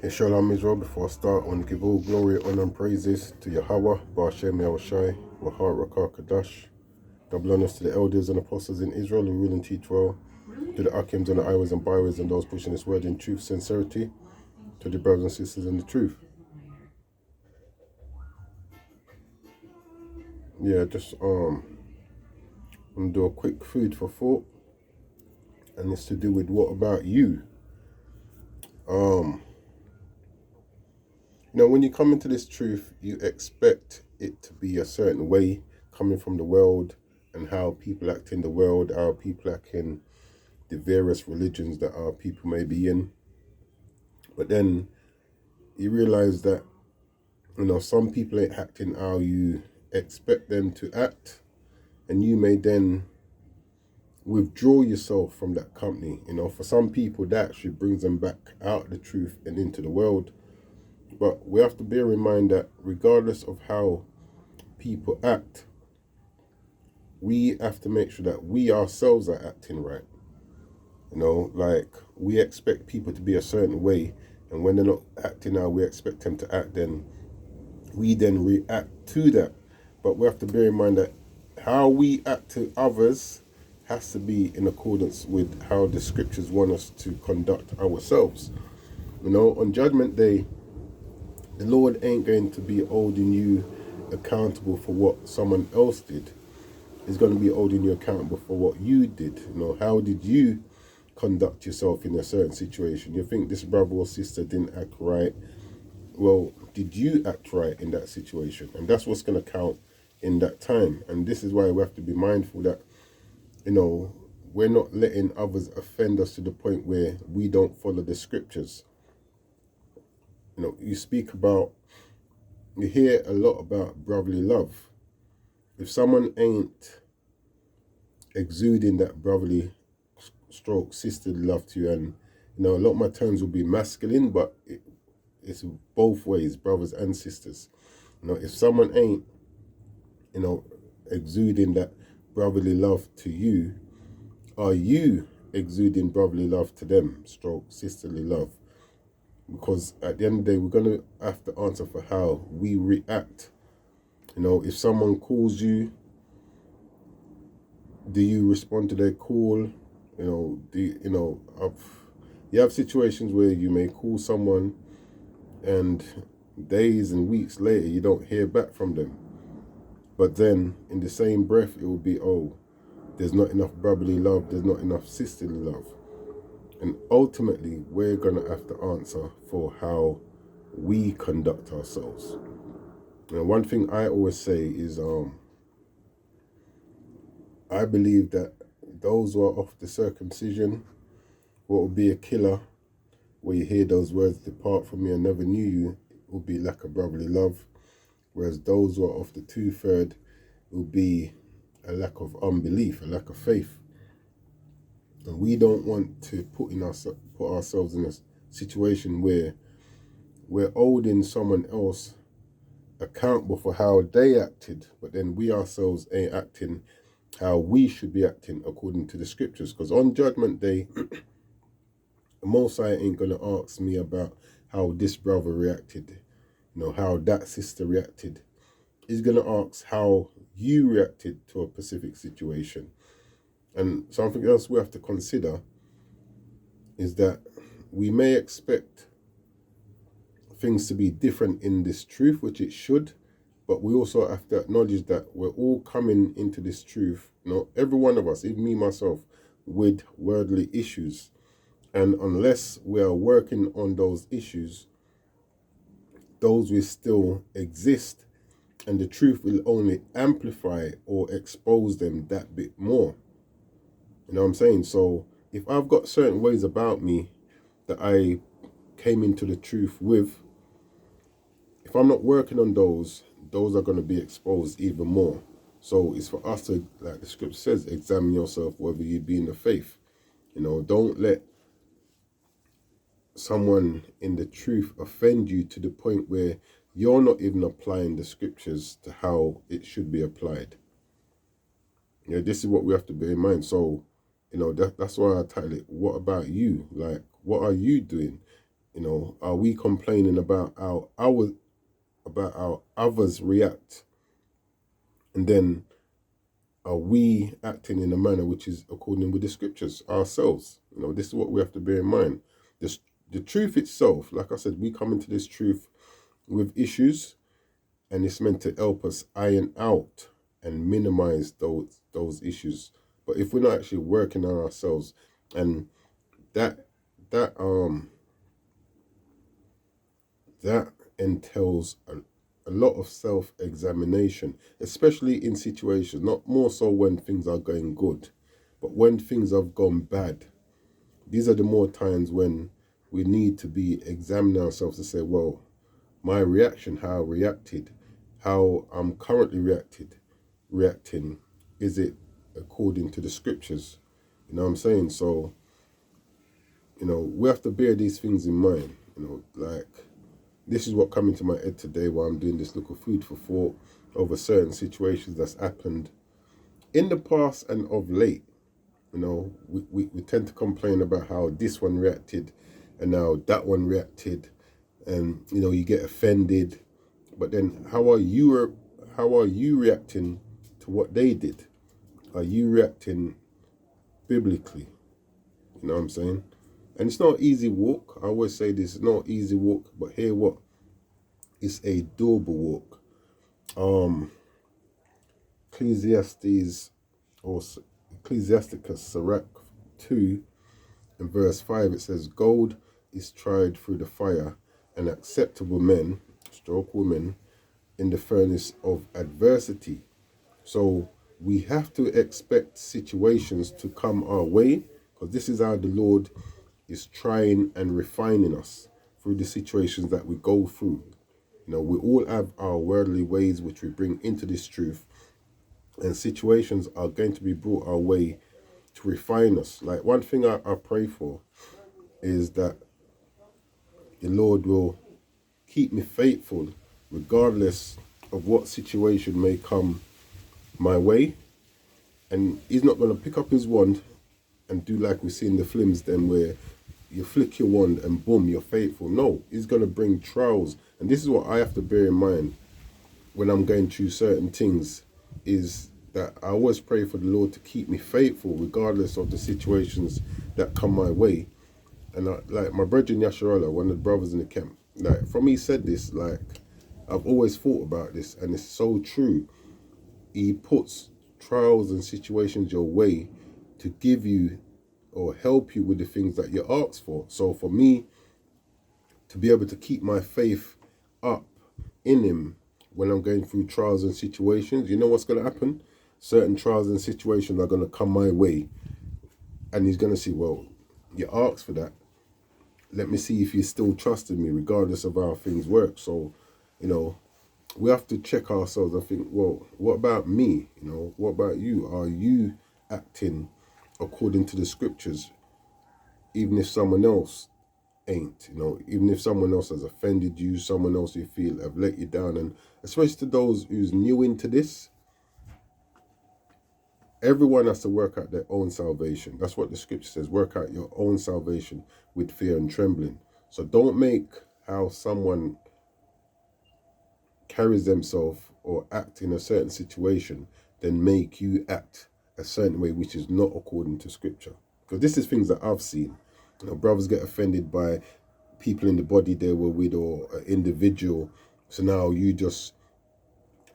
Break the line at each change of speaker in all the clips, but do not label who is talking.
Shalom Israel, before I start, I want to give all glory, honor, and praises to Yahweh, Ba'ashem Yahushai, Wahar Rakah Kadash. Double honors to the elders and apostles in Israel who rule and teach well, to the Akims and the Iwas and Byways and those pushing this word in truth, sincerity, to the brothers and sisters in the truth. Yeah, just I'm gonna do a quick food for thought, and it's to do with what about you? When you come into this truth, you expect it to be a certain way, coming from the world and how people act in the world, how people act in the various religions that our people may be in. But then you realize that, some people ain't acting how you expect them to act, and you may then withdraw yourself from that company. For some people, that actually brings them back out of the truth and into the world. But we have to bear in mind that regardless of how people act, we have to make sure that we ourselves are acting right. Like we expect people to be a certain way, and when they're not acting how we expect them to act, then we then react to that. But we have to bear in mind that how we act to others has to be in accordance with how the scriptures want us to conduct ourselves. On Judgment Day, the Lord ain't going to be holding you accountable for what someone else did. He's going to be holding you accountable for what you did. How did you conduct yourself in a certain situation? You think this brother or sister didn't act right. Well, did you act right in that situation? And that's what's going to count in that time. And this is why we have to be mindful that, we're not letting others offend us to the point where we don't follow the scriptures. You hear a lot about brotherly love. If someone ain't exuding that brotherly stroke sisterly love to you, and a lot of my terms will be masculine, but it's both ways, brothers and sisters. If someone ain't exuding that brotherly love to you, are you exuding brotherly love to them, stroke sisterly love? Because at the end of the day, we're going to have to answer for how we react. If someone calls you, do you respond to their call? You have situations where you may call someone and days and weeks later you don't hear back from them. But then in the same breath, it will be, there's not enough brotherly love, there's not enough sisterly love. And ultimately, we're going to have to answer for how we conduct ourselves. One thing I always say is, I believe that those who are of the circumcision, what will be a killer, where you hear those words, depart from me, I never knew you, will be lack of brotherly love. Whereas those who are of the 2/3 will be a lack of unbelief, a lack of faith. And we don't want to put ourselves in a situation where we're holding someone else accountable for how they acted, but then we ourselves ain't acting how we should be acting according to the scriptures. Because on Judgment Day, the Most High ain't going to ask me about how this brother reacted, how that sister reacted. He's going to ask how you reacted to a specific situation. And something else we have to consider is that we may expect things to be different in this truth, which it should, but we also have to acknowledge that we're all coming into this truth, every one of us, even me, myself, with worldly issues. And unless we are working on those issues, those will still exist, and the truth will only amplify or expose them that bit more. You know what I'm saying? So if I've got certain ways about me that I came into the truth with, if I'm not working on those are going to be exposed even more. So it's for us to, like the scripture says, examine yourself whether you be in the faith. Don't let someone in the truth offend you to the point where you're not even applying the scriptures to how it should be applied. This is what we have to bear in mind. So, that's why I title it, what about you? Like, what are you doing? You know, are we complaining about how others react, and then are we acting in a manner which is according with the scriptures ourselves? You know, this is what we have to bear in mind. The truth itself, like I said, we come into this truth with issues, and it's meant to help us iron out and minimize those issues. But if we're not actually working on ourselves, and that that that entails a lot of self-examination, especially in situations, not more so when things are going good, but when things have gone bad. These are the more times when we need to be examining ourselves to say, well, my reaction, how I reacted, how I'm currently reacting, is it according to the scriptures? You know what I'm saying? So, you know, we have to bear these things in mind. You know, like, this is what come into my head today while I'm doing this little food for thought over certain situations that's happened in the past and of late. You know, we tend to complain about how this one reacted and now that one reacted, and you know, you get offended. But then how are you reacting to what they did? Are you reacting biblically? You know what I'm saying? And it's not an easy walk. I always say this is not an easy walk, but hear what? It's a doable walk. Ecclesiastes or Ecclesiasticus Sirach 2 and verse 5, it says, gold is tried through the fire, and acceptable men, stroke women, in the furnace of adversity. So we have to expect situations to come our way, because this is how the Lord is trying and refining us through the situations that we go through. You know, we all have our worldly ways which we bring into this truth, and situations are going to be brought our way to refine us. Like, one thing I pray for is that the Lord will keep me faithful regardless of what situation may come my way. And he's not going to pick up his wand and do like we see in the films then, where you flick your wand and boom, you're faithful. No, he's going to bring trials. And this is what I have to bear in mind when I'm going through certain things, is that I always pray for the Lord to keep me faithful regardless of the situations that come my way. And like my brother Yasharala, one of the brothers in the camp, like, from he said this, like, I've always thought about this, and it's so true. He puts trials and situations your way to give you or help you with the things that you ask for. So for me to be able to keep my faith up in him when I'm going through trials and situations, you know what's going to happen? Certain trials and situations are going to come my way, and he's going to say, well, you asked for that. Let me see if you still trusted me regardless of how things work. So, you know, we have to check ourselves and think, well, what about me? You know, what about you? Are you acting according to the scriptures, even if someone else ain't? You know, even if someone else has offended you, someone else you feel have let you down. And especially to those who's new into this, everyone has to work out their own salvation. That's what the scripture says. Work out your own salvation with fear and trembling. So don't make how someone carries themselves or act in a certain situation then make you act a certain way which is not according to scripture. Because this is things that I've seen. You know, brothers get offended by people in the body they were with, or an individual. So now you just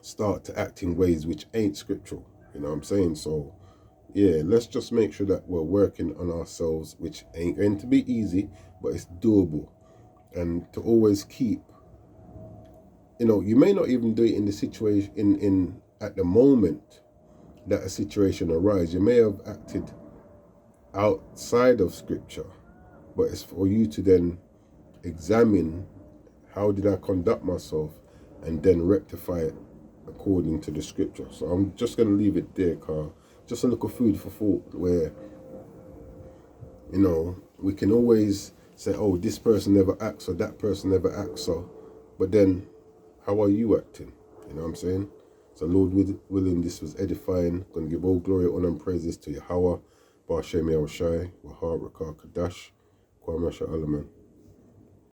start to act in ways which ain't scriptural. You know what I'm saying? So yeah, let's just make sure that we're working on ourselves, which ain't going to be easy, but it's doable. And to always keep, you know, you may not even do it in the situation, in at the moment that a situation arises. You may have acted outside of scripture, but it's for you to then examine, how did I conduct myself, and then rectify it according to the scripture. So I'm just going to leave it there, Carl. Just a little food for thought, where, you know, we can always say, oh, this person never acts or that person never acts, so, but then how are you acting? You know what I'm saying? So Lord willing, this was edifying. Going to give all glory, honor and praises to Yahweh, Ba'ashem Yahushai, Wahar Rakar Kadash, Kwame Sha'alaman.